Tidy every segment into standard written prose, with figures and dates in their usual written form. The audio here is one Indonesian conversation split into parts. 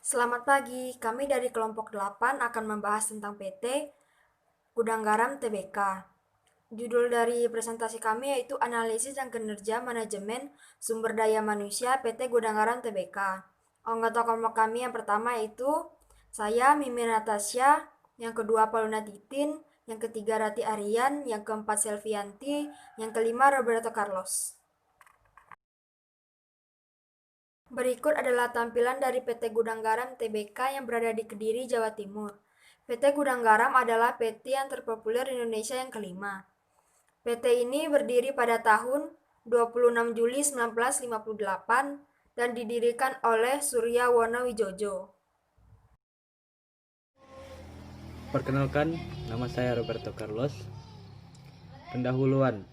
Selamat pagi, kami dari kelompok 8 akan membahas tentang PT Gudang Garam Tbk. Judul dari presentasi kami yaitu Analisis dan Kinerja Manajemen Sumber Daya Manusia PT Gudang Garam Tbk. Anggota kelompok kami yang pertama yaitu saya, Mimi Natasha, yang kedua Paulina Titin, yang ketiga Rati Aryan, yang keempat Selvianti, yang kelima Roberto Carlos. Berikut adalah tampilan dari PT Gudang Garam Tbk yang berada di Kediri, Jawa Timur. PT Gudang Garam adalah PT yang terpopuler di Indonesia yang kelima. PT ini berdiri pada tahun 26 Juli 1958 dan didirikan oleh Surya Wono Wijojo. Perkenalkan, nama saya Roberto Carlos. Pendahuluan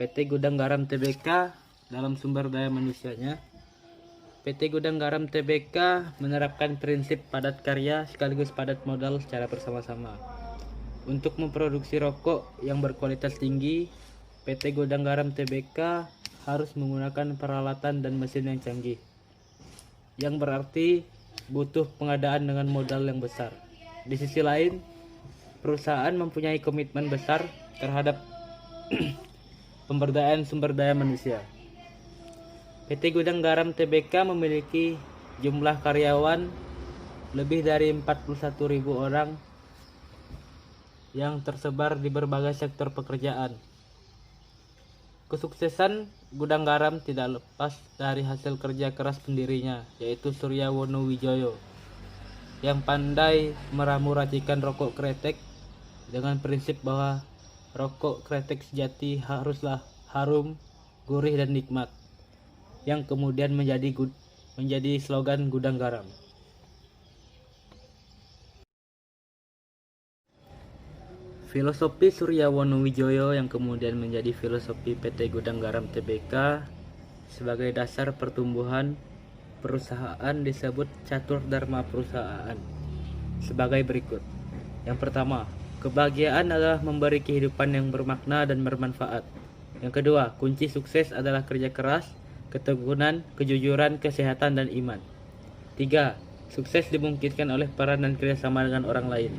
PT Gudang Garam Tbk dalam sumber daya manusianya. PT Gudang Garam Tbk menerapkan prinsip padat karya sekaligus padat modal secara bersama-sama. Untuk memproduksi rokok yang berkualitas tinggi, PT Gudang Garam Tbk harus menggunakan peralatan dan mesin yang canggih, yang berarti butuh pengadaan dengan modal yang besar. Di sisi lain, perusahaan mempunyai komitmen besar terhadap pemberdayaan sumber daya manusia. PT Gudang Garam Tbk memiliki jumlah karyawan lebih dari 41.000 orang yang tersebar di berbagai sektor pekerjaan. Kesuksesan Gudang Garam tidak lepas dari hasil kerja keras pendirinya, yaitu Surya Wono Wijoyo, yang pandai meramu racikan rokok kretek dengan prinsip bahwa rokok kretek sejati haruslah harum, gurih, dan nikmat, yang kemudian menjadi slogan Gudang Garam. Filosofi Surya Wono Wijoyo yang kemudian menjadi filosofi PT Gudang Garam Tbk sebagai dasar pertumbuhan perusahaan disebut catur dharma perusahaan sebagai berikut. Yang pertama, kebahagiaan adalah memberi kehidupan yang bermakna dan bermanfaat. Yang kedua, kunci sukses adalah kerja keras, ketekunan, kejujuran, kesehatan, dan iman. 3. Sukses dimungkinkan oleh peran dan kerjasama dengan orang lain.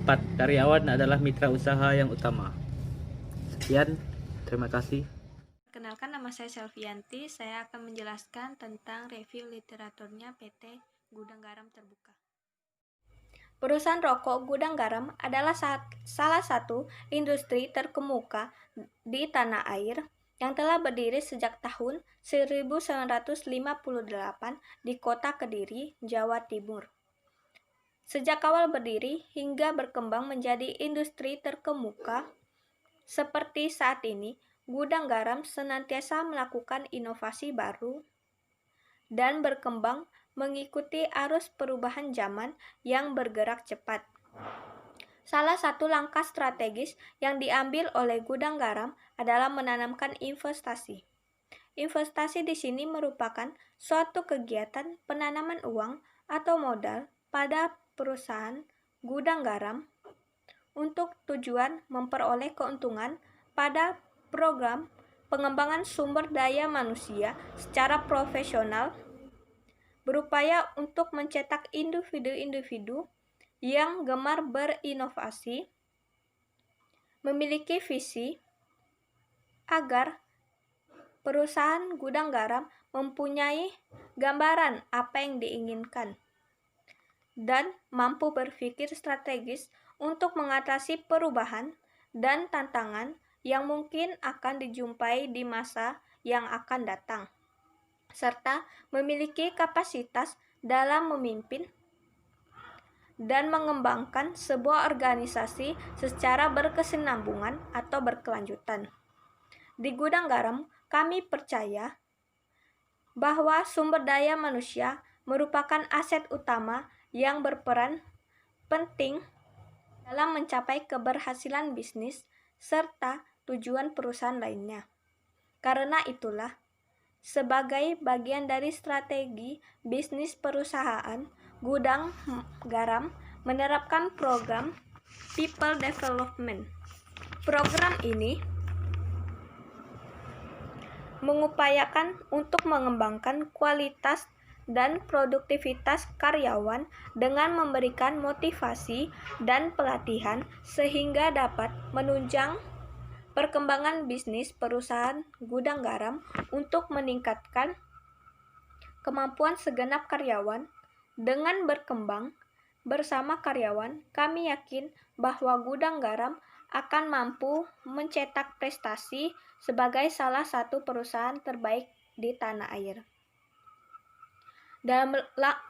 4. Karyawan adalah mitra usaha yang utama. Sekian, terima kasih. Perkenalkan, nama saya Selvianti. Saya akan menjelaskan tentang review literaturnya PT Gudang Garam Terbuka. Perusahaan rokok Gudang Garam adalah salah satu industri terkemuka di tanah air yang telah berdiri sejak tahun 1958 di kota Kediri, Jawa Timur. Sejak awal berdiri hingga berkembang menjadi industri terkemuka seperti saat ini, Gudang Garam senantiasa melakukan inovasi baru dan berkembang mengikuti arus perubahan zaman yang bergerak cepat. Salah satu langkah strategis yang diambil oleh Gudang Garam adalah menanamkan investasi. Investasi di sini merupakan suatu kegiatan penanaman uang atau modal pada perusahaan Gudang Garam untuk tujuan memperoleh keuntungan pada program pengembangan sumber daya manusia secara profesional, berupaya untuk mencetak individu-individu yang gemar berinovasi, memiliki visi agar perusahaan Gudang Garam mempunyai gambaran apa yang diinginkan dan mampu berpikir strategis untuk mengatasi perubahan dan tantangan yang mungkin akan dijumpai di masa yang akan datang, serta memiliki kapasitas dalam memimpin dan mengembangkan sebuah organisasi secara berkesinambungan atau berkelanjutan. Di Gudang Garam, kami percaya bahwa sumber daya manusia merupakan aset utama yang berperan penting dalam mencapai keberhasilan bisnis serta tujuan perusahaan lainnya. Karena itulah, sebagai bagian dari strategi bisnis perusahaan, Gudang Garam menerapkan program People Development. Program ini mengupayakan untuk mengembangkan kualitas dan produktivitas karyawan dengan memberikan motivasi dan pelatihan sehingga dapat menunjang perkembangan bisnis perusahaan gudang garam untuk meningkatkan kemampuan segenap karyawan. Dengan berkembang bersama karyawan, kami yakin bahwa gudang garam akan mampu mencetak prestasi sebagai salah satu perusahaan terbaik di tanah air. Dalam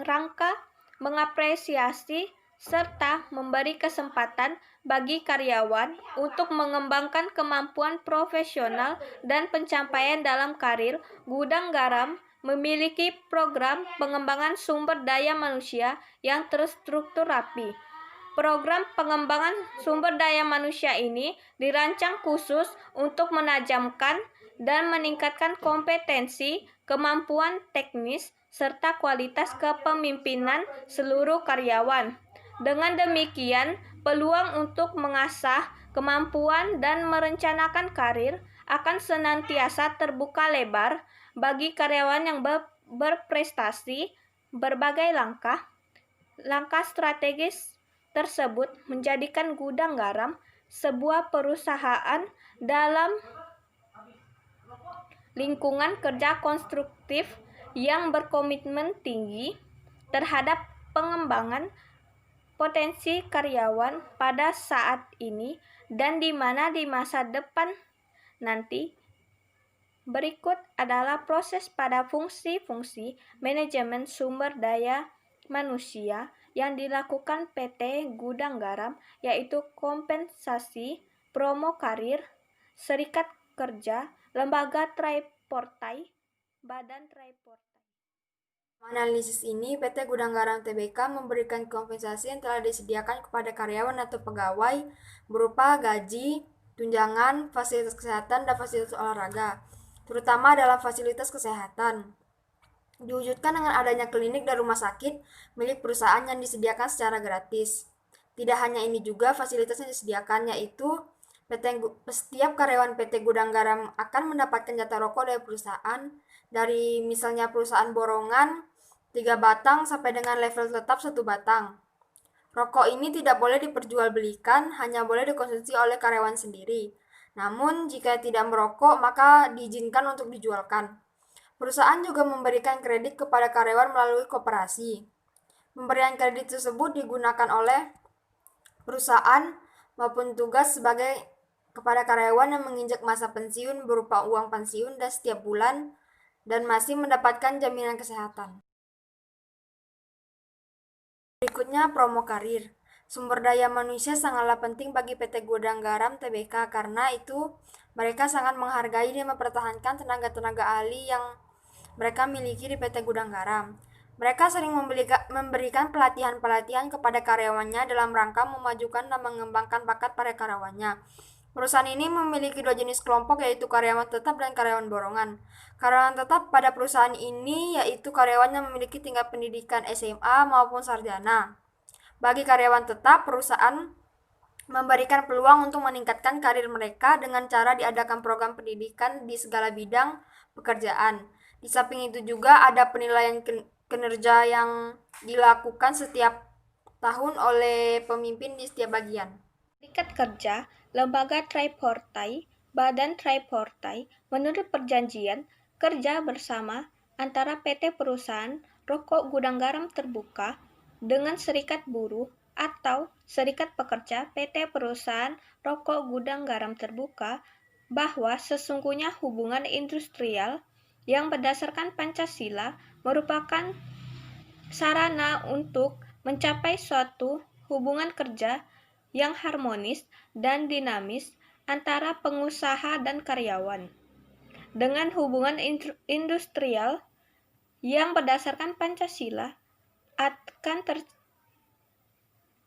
rangka mengapresiasi serta memberi kesempatan bagi karyawan untuk mengembangkan kemampuan profesional dan pencapaian dalam karir, Gudang Garam memiliki program pengembangan sumber daya manusia yang terstruktur rapi. Program pengembangan sumber daya manusia ini dirancang khusus untuk menajamkan dan meningkatkan kompetensi, kemampuan teknis, serta kualitas kepemimpinan seluruh karyawan. Dengan demikian, peluang untuk mengasah kemampuan dan merencanakan karir akan senantiasa terbuka lebar bagi karyawan yang berprestasi. Berbagai langkah strategis tersebut menjadikan Gudang Garam sebuah perusahaan dalam lingkungan kerja konstruktif yang berkomitmen tinggi terhadap pengembangan potensi karyawan pada saat ini dan di mana di masa depan nanti. Berikut adalah proses pada fungsi-fungsi manajemen sumber daya manusia yang dilakukan PT Gudang Garam, yaitu kompensasi, promo karir, serikat kerja, lembaga tripartite, badan tripartite. Analisis ini, PT Gudang Garam Tbk memberikan kompensasi yang telah disediakan kepada karyawan atau pegawai berupa gaji, tunjangan, fasilitas kesehatan, dan fasilitas olahraga, terutama dalam fasilitas kesehatan. Diwujudkan dengan adanya klinik dan rumah sakit milik perusahaan yang disediakan secara gratis. Tidak hanya ini juga fasilitas yang disediakan, yaitu setiap karyawan PT Gudang Garam akan mendapatkan jatah rokok dari perusahaan, dari misalnya perusahaan borongan 3 batang sampai dengan level tetap 1 batang. Rokok ini tidak boleh diperjualbelikan, hanya boleh dikonsumsi oleh karyawan sendiri. Namun, jika tidak merokok, maka diizinkan untuk dijualkan. Perusahaan juga memberikan kredit kepada karyawan melalui koperasi. Pemberian kredit tersebut digunakan oleh perusahaan maupun tugas sebagai kepada karyawan yang menginjak masa pensiun berupa uang pensiun dan setiap bulan dan masih mendapatkan jaminan kesehatan. Berikutnya, promo karir. Sumber daya manusia sangatlah penting bagi PT Gudang Garam Tbk karena itu mereka sangat menghargai dan mempertahankan tenaga-tenaga ahli yang mereka miliki di PT Gudang Garam. Mereka sering memberikan pelatihan-pelatihan kepada karyawannya dalam rangka memajukan dan mengembangkan bakat para karyawannya. Perusahaan ini memiliki 2 jenis kelompok, yaitu karyawan tetap dan karyawan borongan. Karyawan tetap pada perusahaan ini yaitu karyawan yang memiliki tingkat pendidikan SMA maupun sarjana. Bagi karyawan tetap, perusahaan memberikan peluang untuk meningkatkan karir mereka dengan cara diadakan program pendidikan di segala bidang pekerjaan. Di samping itu juga ada penilaian kinerja yang dilakukan setiap tahun oleh pemimpin di setiap bagian. Serikat kerja, lembaga tripartite, badan tripartite, menurut perjanjian kerja bersama antara PT Perusahaan Rokok Gudang Garam Terbuka dengan Serikat Buruh atau Serikat Pekerja PT Perusahaan Rokok Gudang Garam Terbuka bahwa sesungguhnya hubungan industrial yang berdasarkan Pancasila merupakan sarana untuk mencapai suatu hubungan kerja yang harmonis dan dinamis antara pengusaha dan karyawan. Dengan hubungan industrial yang berdasarkan Pancasila akan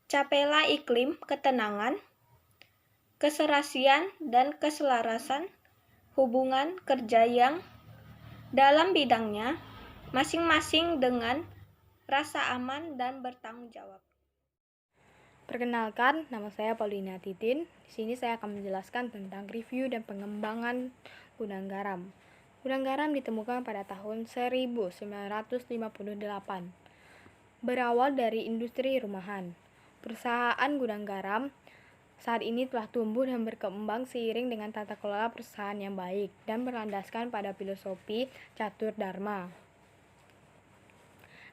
tercapailah iklim ketenangan, keserasian, dan keselarasan hubungan kerja yang dalam bidangnya masing-masing dengan rasa aman dan bertanggung jawab. Perkenalkan, nama saya Paulina Titin. Di sini saya akan menjelaskan tentang review dan pengembangan Gudang Garam. Gudang garam ditemukan pada tahun 1958. Berawal dari industri rumahan, perusahaan gudang garam saat ini telah tumbuh dan berkembang seiring dengan tata kelola perusahaan yang baik dan berlandaskan pada filosofi catur dharma.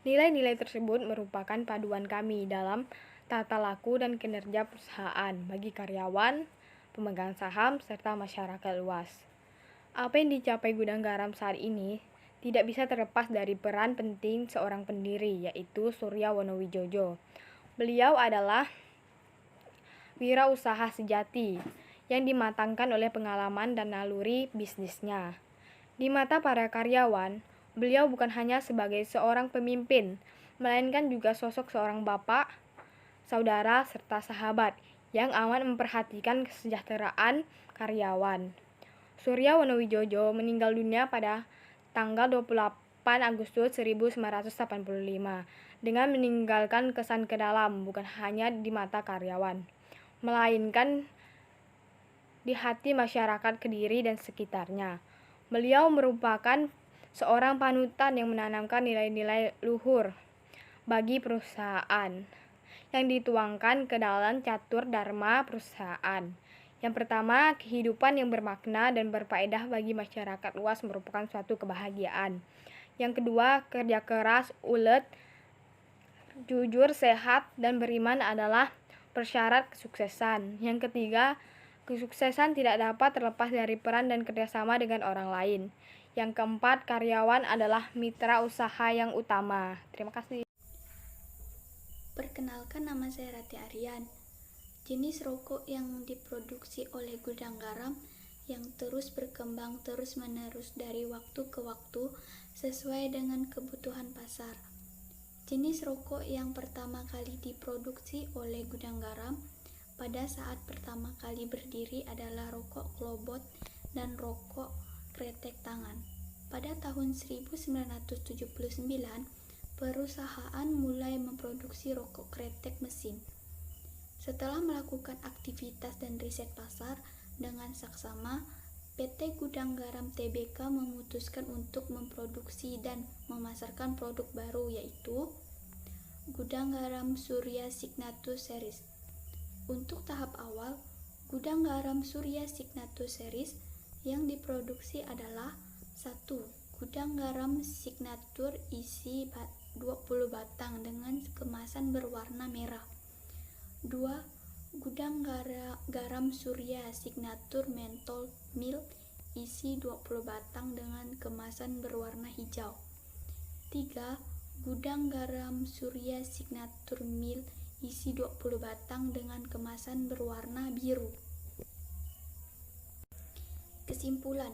Nilai-nilai tersebut merupakan paduan kami dalam tata laku dan kinerja perusahaan bagi karyawan, pemegang saham, serta masyarakat luas. Apa yang dicapai gudang garam saat ini tidak bisa terlepas dari peran penting seorang pendiri, yaitu Surya Wonowijojo. Beliau adalah wirausaha sejati yang dimatangkan oleh pengalaman dan naluri bisnisnya. Di mata para karyawan, beliau bukan hanya sebagai seorang pemimpin, melainkan juga sosok seorang bapak, saudara, serta sahabat yang amat memperhatikan kesejahteraan karyawan. Surya Wonowijojo meninggal dunia pada tanggal 28 Agustus 1985 dengan meninggalkan kesan kedalam bukan hanya di mata karyawan, melainkan di hati masyarakat Kediri dan sekitarnya. Beliau merupakan seorang panutan yang menanamkan nilai-nilai luhur bagi perusahaan yang dituangkan ke dalam catur dharma perusahaan. Yang pertama, kehidupan yang bermakna dan berfaedah bagi masyarakat luas merupakan suatu kebahagiaan. Yang kedua, kerja keras, ulet, jujur, sehat, dan beriman adalah persyarat kesuksesan. Yang ketiga, kesuksesan tidak dapat terlepas dari peran dan kerjasama dengan orang lain. Yang keempat, karyawan adalah mitra usaha yang utama. Terima kasih. Perkenalkan, nama saya Rati Aryan. Jenis rokok yang diproduksi oleh gudang garam yang terus berkembang terus-menerus dari waktu ke waktu sesuai dengan kebutuhan pasar. Jenis rokok yang pertama kali diproduksi oleh gudang garam pada saat pertama kali berdiri adalah rokok klobot dan rokok kretek tangan. Pada tahun 1979, perusahaan mulai memproduksi rokok kretek mesin. Setelah melakukan aktivitas dan riset pasar dengan saksama, PT Gudang Garam Tbk memutuskan untuk memproduksi dan memasarkan produk baru, yaitu Gudang Garam Surya Signatus Series. Untuk tahap awal, Gudang Garam Surya Signatus Series yang diproduksi adalah 1. Gudang garam signatur isi 20 batang dengan kemasan berwarna merah. 2. Gudang garam Surya Signatur Mentol Milk isi 20 batang dengan kemasan berwarna hijau. 3. Gudang garam Surya Signatur Milk isi 20 batang dengan kemasan berwarna biru. Kesimpulan,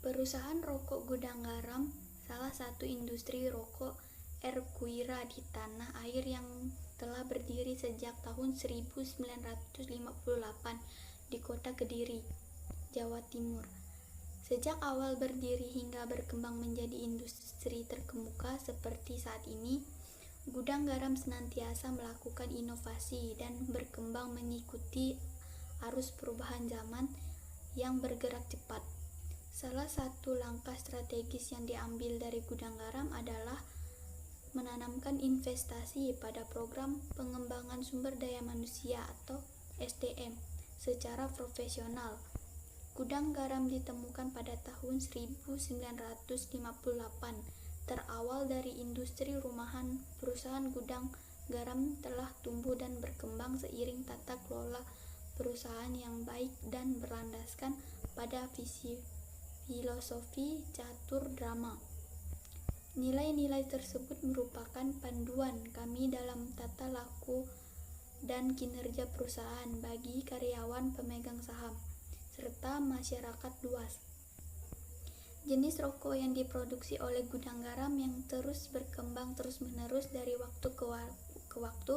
perusahaan rokok Gudang Garam salah satu industri rokok Erkuira di tanah air yang telah berdiri sejak tahun 1958 di kota Kediri, Jawa Timur. Sejak awal berdiri hingga berkembang menjadi industri terkemuka seperti saat ini, Gudang Garam senantiasa melakukan inovasi dan berkembang mengikuti arus perubahan zaman yang bergerak cepat. Salah satu langkah strategis yang diambil dari Gudang Garam adalah menanamkan investasi pada program pengembangan sumber daya manusia atau SDM secara profesional. Gudang garam ditemukan pada tahun 1958. Terawal dari industri rumahan, perusahaan gudang garam telah tumbuh dan berkembang seiring tata kelola perusahaan yang baik dan berlandaskan pada filosofi catur dharma. Nilai-nilai tersebut merupakan panduan kami dalam tata laku dan kinerja perusahaan bagi karyawan pemegang saham, serta masyarakat luas. Jenis rokok yang diproduksi oleh Gudang Garam yang terus berkembang terus-menerus dari waktu ke waktu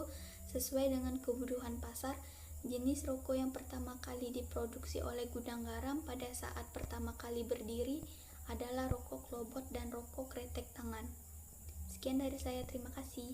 sesuai dengan kebutuhan pasar. Jenis rokok yang pertama kali diproduksi oleh Gudang Garam pada saat pertama kali berdiri adalah rokok klobot dan rokok kretek tangan. Sekian dari saya, terima kasih.